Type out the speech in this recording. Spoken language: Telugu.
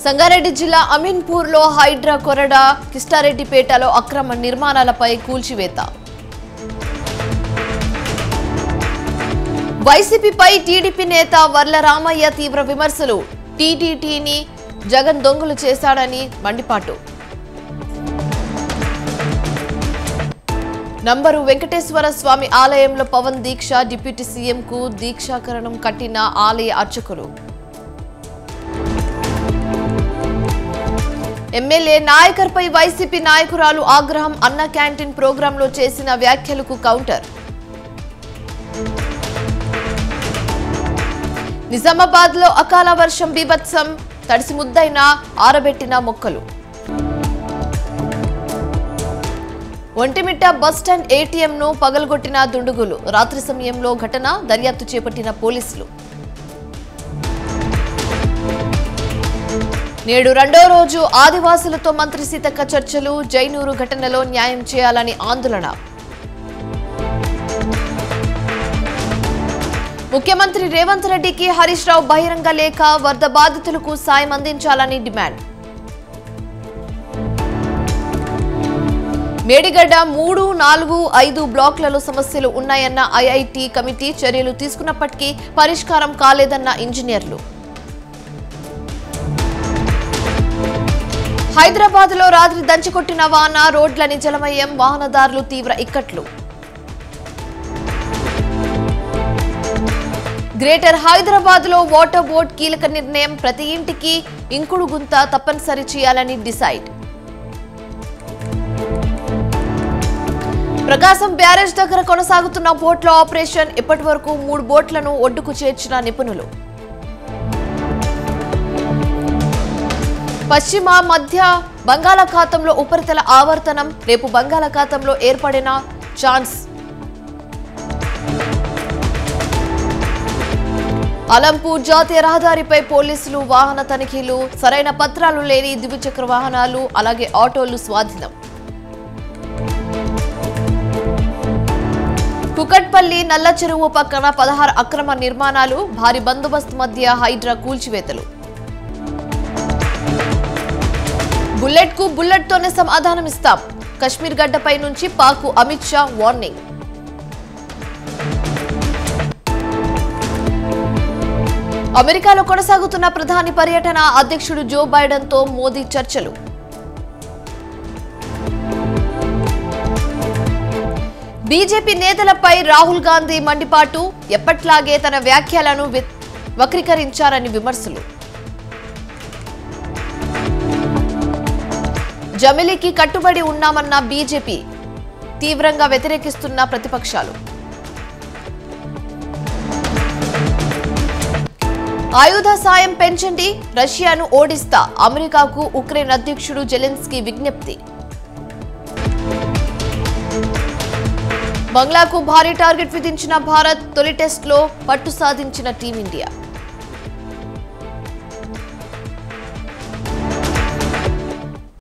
సంగారెడ్డి జిల్లా అమీన్పూర్లో హైడ్రా కొరడా, కిష్టారెడ్డిపేటలో అక్రమ నిర్మాణాలపై కూల్చివేత. వైసీపీపై టీడీపీ నేత వర్ల రామయ్య తీవ్ర విమర్శలు. టీటీటీని జగన్ దొంగలు చేశాడని మండిపాటు. నంబరు వెంకటేశ్వర స్వామి ఆలయంలో పవన్ దీక్ష, డిప్యూటీ సీఎంకు దీక్షాకరణం కట్టిన ఆలయ అర్చకులు. ఎమ్మెల్యే నాయకర్పై వైసీపీ నాయకురాలు ఆగ్రహం. అన్న క్యాంటీన్ ప్రోగ్రాంలో చేసిన వ్యాఖ్యలకు కౌంటర్. నిజామాబాద్లో అకాల వర్షం బీభత్సం, తడిసి ముద్దైన ఆరబెట్టిన మొక్కలు. ఒంటిమిట్ట బస్టాండ్ ఏటీఎంను పగలగొట్టిన దుండగులు. రాత్రి సమయంలో ఘటన, దర్యాప్తు చేపట్టిన పోలీసులు. నేడు రెండో రోజు ఆదివాసులతో మంత్రి సీతక్క చర్చలు. జైనూరు ఘటనలో న్యాయం చేయాలని ఆందోళన. ముఖ్యమంత్రి రేవంత్ రెడ్డికి హరీష్ రావు బహిరంగ లేఖ. వరద బాధితులకు సాయం అందించాలని డిమాండ్. మేడిగడ్డ 3, 4, 5 బ్లాక్లలో సమస్యలు ఉన్నాయన్న ఐఐటి కమిటీ. చర్యలు తీసుకున్నప్పటికీ పరిష్కారం కాలేదన్న ఇంజనీర్లు. హైదరాబాద్లో రాత్రి దంచికొట్టిన వాన, రోడ్లని జలమయం, వాహనదారులు తీవ్ర ఇక్కట్లు. గ్రేటర్ హైదరాబాద్లో వాటర్ బోర్డ్ కీలక నిర్ణయం. ప్రతి ఇంటికి ఇంకుడు గుంత తప్పనిసరి చేయాలని డిసైడ్. ప్రకాశం బ్యారేజ్ దగ్గర కొనసాగుతున్న బోట్ల ఆపరేషన్. ఇప్పటి వరకు 3 బోట్లను ఒడ్డుకు చేర్చిన నిపుణులు. పశ్చిమ మధ్య బంగాళాఖాతంలో ఉపరితల ఆవర్తనం. రేపు బంగాళాఖాతంలో ఏర్పడిన ఛాన్స్. అలంపూర్ జాతీయ రహదారిపై పోలీసులు వాహన తనిఖీలు. సరైన పత్రాలు లేని ద్విచక్ర వాహనాలు, అలాగే ఆటోలు స్వాధీనం. కుకట్పల్లి నల్ల చెరువు పక్కన 16 అక్రమ నిర్మాణాలు. భారీ బందోబస్తు మధ్య హైడ్రా కూల్చివేతలు. బుల్లెట్ కు బుల్లెట్ తోనే సమాధానమిస్తాం. కశ్మీర్ గడ్డపై నుంచి పాక్ అమిత్ షా వార్నింగ్. అమెరికాలో కొనసాగుతున్న ప్రధాని పర్యటన. అధ్యక్షుడు జో బైడెన్ తో మోదీ చర్చలు. బీజేపీ నేతలపై రాహుల్ గాంధీ మండిపాటు. ఎప్పట్లాగే తన వ్యాఖ్యలను వక్రీకరించారని విమర్శలు. జమిలీకి కట్టుబడి ఉన్నామన్న బీజేపీ. తీవ్రంగా వ్యతిరేకిస్తున్న ప్రతిపక్షాలు. ఆయుధ సాయం పెంచండి, రష్యాను ఓడిస్తా. అమెరికాకు ఉక్రెయిన్ అధ్యక్షుడు జెలెన్స్కీ విజ్ఞప్తి. బంగ్లాకు భారీ టార్గెట్ విధించిన భారత్. తొలి టెస్టులో పట్టు సాధించిన టీమిండియా.